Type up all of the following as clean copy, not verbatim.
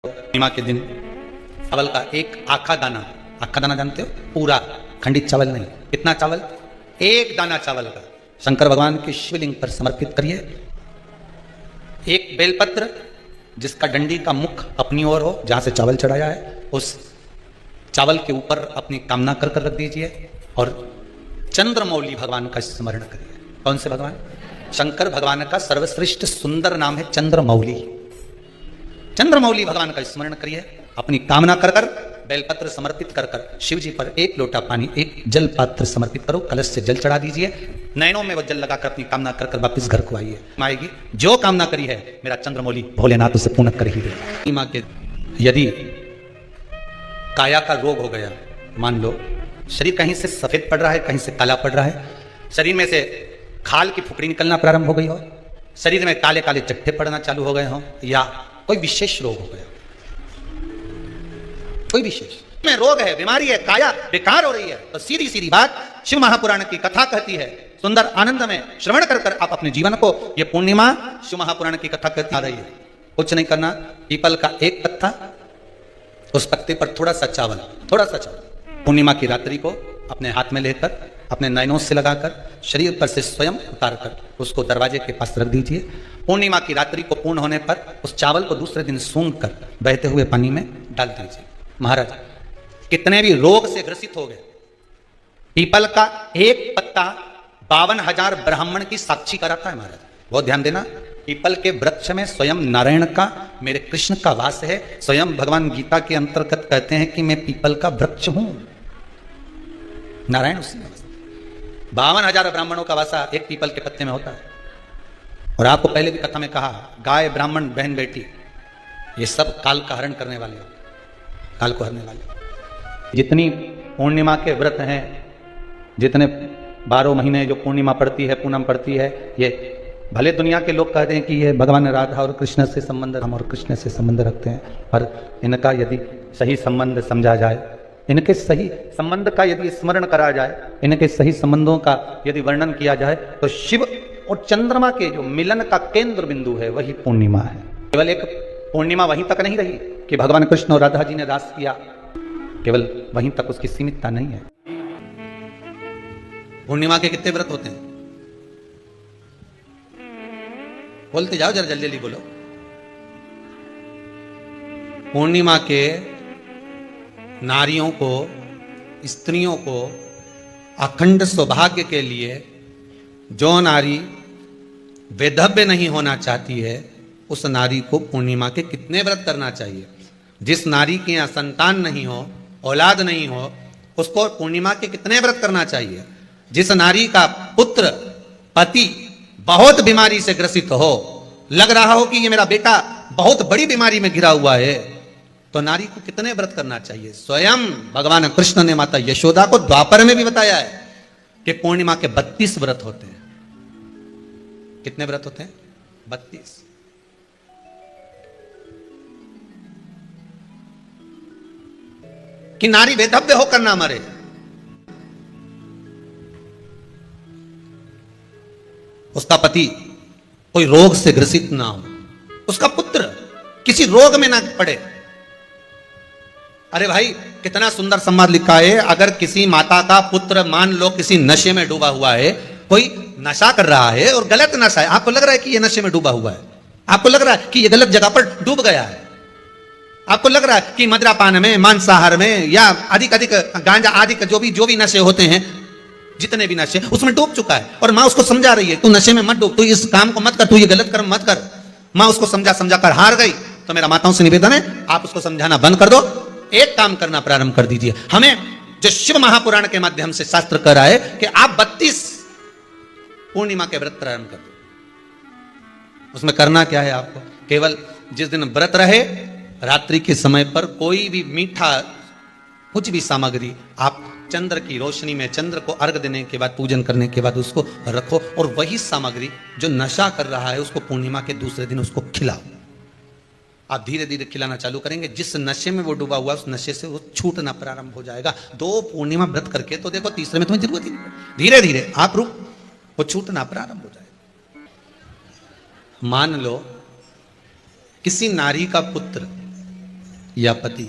पूर्णिमा के दिन चावल का एक आखा दाना जानते हो, पूरा खंडित चावल नहीं, कितना चावल, एक दाना चावल का शंकर भगवान के शिवलिंग पर समर्पित करिए। एक बेलपत्र जिसका डंडी का मुख अपनी ओर हो, जहां से चावल चढ़ाया है, उस चावल के ऊपर अपनी कामना कर रख दीजिए और चंद्रमौली भगवान का स्मरण करिए। कौन से भगवान? शंकर भगवान का सर्वश्रेष्ठ सुंदर नाम है चंद्रमौली। चंद्रमौली भगवान का स्मरण करिए, अपनी कामना कर कर बेलपत्र समर्पित कर कर शिव जी पर एक लोटा पानी, एक जल पात्र समर्पित करो, कलश से जल चढ़ा दीजिए, नयनों में वो जल लगाकर अपनी कामना कर कर वापिस घर को आइए। आएगी जो कामना करी है मेरा चंद्रमौली भोलेनाथ उसे पूर्ण कर ही देगा। माँ के यदि काया का रोग हो गया, मान लो शरीर कहीं से सफेद पड़ रहा है, कहीं से काला पड़ रहा है, शरीर में से खाल की फुकड़ी निकलना प्रारंभ हो गई हो, शरीर में काले काले चट्टे पड़ना चालू हो गए हो, या कोई विशेष रोग हो गया, कोई विशेष में रोग है, बीमारी है, काया बेकार हो रही है, तो सीधी सीधी बात शिव महापुराण की कथा कहती है, सुंदर आनंद में श्रवण कर कर आप अपने जीवन को, ये पूर्णिमा शिव महापुराण की कथा कहती आ रही है। कुछ नहीं करना, पीपल का एक पत्ता, उस पत्ते पर थोड़ा सा चावल, पूर्णिमा की रात्रि को अपने हाथ में लेकर, अपने नयनों से लगाकर, शरीर पर से स्वयं उतार कर उसको दरवाजे के पास रख दीजिए। पूर्णिमा की रात्रि को पूर्ण होने पर उस चावल को दूसरे दिन सूंघ कर बहते हुए पानी में डाल दीजिए। महाराज कितने भी रोग से ग्रसित हो गए, पीपल का एक पत्ता 52,000 ब्राह्मण की साक्षी कराता है। महाराज बहुत ध्यान देना, पीपल के वृक्ष में स्वयं नारायण का, मेरे कृष्ण का वास है। स्वयं भगवान गीता के अंतर्गत कहते हैं कि मैं पीपल का वृक्ष हूं, नारायण उसी में 52,000 ब्राह्मणों का वासा एक पीपल के पत्ते में होता है। और आपको पहले भी कथा में कहा, गाय, ब्राह्मण, बहन, बेटी, ये सब काल का हरण करने वाले, काल को हरने वाले। जितनी पूर्णिमा के व्रत हैं, जितने 12 महीने जो पूर्णिमा पड़ती है, पूनम पड़ती है, ये भले दुनिया के लोग कहते हैं कि ये भगवान राधा और कृष्ण से संबंध, हम और कृष्ण से संबंध रखते हैं, पर इनका यदि सही संबंध समझा जाए, इनके सही संबंध का यदि स्मरण करा जाए, इनके सही संबंधों का यदि वर्णन किया जाए, तो शिव और चंद्रमा के जो मिलन का केंद्र बिंदु है वही पूर्णिमा है। केवल एक पूर्णिमा वहीं तक नहीं रही कि भगवान कृष्ण और राधा जी ने रास किया, केवल वहीं तक उसकी सीमितता नहीं है। पूर्णिमा के कितने व्रत होते हैं? बोलते जाओ, जरा जल्दी जल्दी बोलो। पूर्णिमा के नारियों को, स्त्रियों को अखंड सौभाग्य के लिए, जो नारी वैधव्य नहीं होना चाहती है, उस नारी को पूर्णिमा के कितने व्रत करना चाहिए? जिस नारी के यहाँ संतान नहीं हो, औलाद नहीं हो, उसको पूर्णिमा के कितने व्रत करना चाहिए? जिस नारी का पुत्र, पति बहुत बीमारी से ग्रसित हो, लग रहा हो कि ये मेरा बेटा बहुत बड़ी बीमारी में घिरा हुआ है, तो नारी को कितने व्रत करना चाहिए? स्वयं भगवान कृष्ण ने माता यशोदा को द्वापर में भी बताया है कि पूर्णिमा के 32 व्रत होते हैं। कितने व्रत होते हैं? 32। कि नारी वैधव्य होकर ना मरे, उसका पति कोई रोग से ग्रसित ना हो, उसका पुत्र किसी रोग में ना पड़े। अरे भाई कितना सुंदर संवाद लिखा है, अगर किसी माता का पुत्र मान लो किसी नशे में डूबा हुआ है, कोई नशा कर रहा है और गलत नशा है, आपको लग रहा है कि ये नशे में डूबा हुआ है, आपको लग रहा है कि ये गलत जगह पर डूब गया है, आपको लग रहा है कि मदिरापान में, मांसाहार में, या अधिक गांजा आदि जो भी नशे होते हैं, जितने भी नशे, उसमें डूब चुका है, और माँ उसको समझा रही है, तू नशे में मत डूब, तू इस काम को मत कर, तू ये गलत कर्म मत कर। माँ उसको समझा कर हार गई। तो मेरा माताओं से निवेदन है, आप उसको समझाना बंद कर दो, एक काम करना प्रारंभ कर दीजिए। हमें जो शिव महापुराण के माध्यम से शास्त्र कह रहा है कि आप 32 पूर्णिमा के व्रत प्रारंभ कर दो। उसमें करना क्या है आपको? केवल जिस दिन व्रत रहे, रात्रि के समय पर कोई भी मीठा, कुछ भी सामग्री आप चंद्र की रोशनी में, चंद्र को अर्घ देने के बाद, पूजन करने के बाद उसको रखो, और वही सामग्री जो नशा कर रहा है उसको पूर्णिमा के दूसरे दिन उसको खिलाओ। आप धीरे धीरे खिलाना चालू करेंगे, जिस नशे में वो डूबा हुआ उस नशे से वो छूटना प्रारंभ हो जाएगा। 2 पूर्णिमा व्रत करके तो देखो, तीसरे में तुम्हें जरूरत ही नहीं, धीरे धीरे आप रुक, वो छूटना प्रारंभ हो जाएगा। मान लो किसी नारी का पुत्र या पति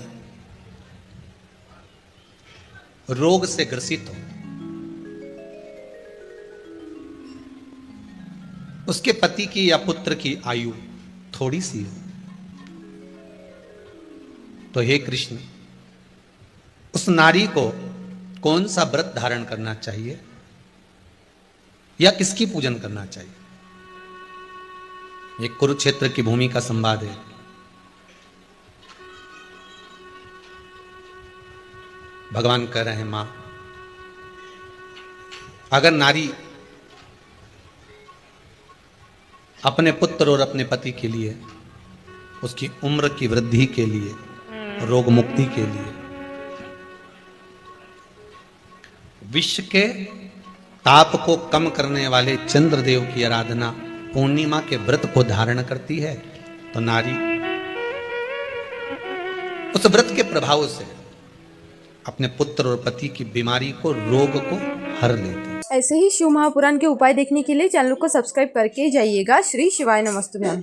रोग से ग्रसित हो, उसके पति की या पुत्र की आयु थोड़ी सी हो, तो हे कृष्ण, उस नारी को कौन सा व्रत धारण करना चाहिए या किसकी पूजन करना चाहिए? ये कुरुक्षेत्र की भूमि का संवाद है। भगवान कह रहे हैं, मां, अगर नारी अपने पुत्र और अपने पति के लिए, उसकी उम्र की वृद्धि के लिए, रोग मुक्ति के लिए, विश्व के ताप को कम करने वाले चंद्रदेव की आराधना, पूर्णिमा के व्रत को धारण करती है, तो नारी उस व्रत के प्रभाव से अपने पुत्र और पति की बीमारी को, रोग को हर लेती है। ऐसे ही शिव महापुराण के उपाय देखने के लिए चैनल को सब्सक्राइब करके जाइएगा। श्री शिवाय नमस्तुभ्यम।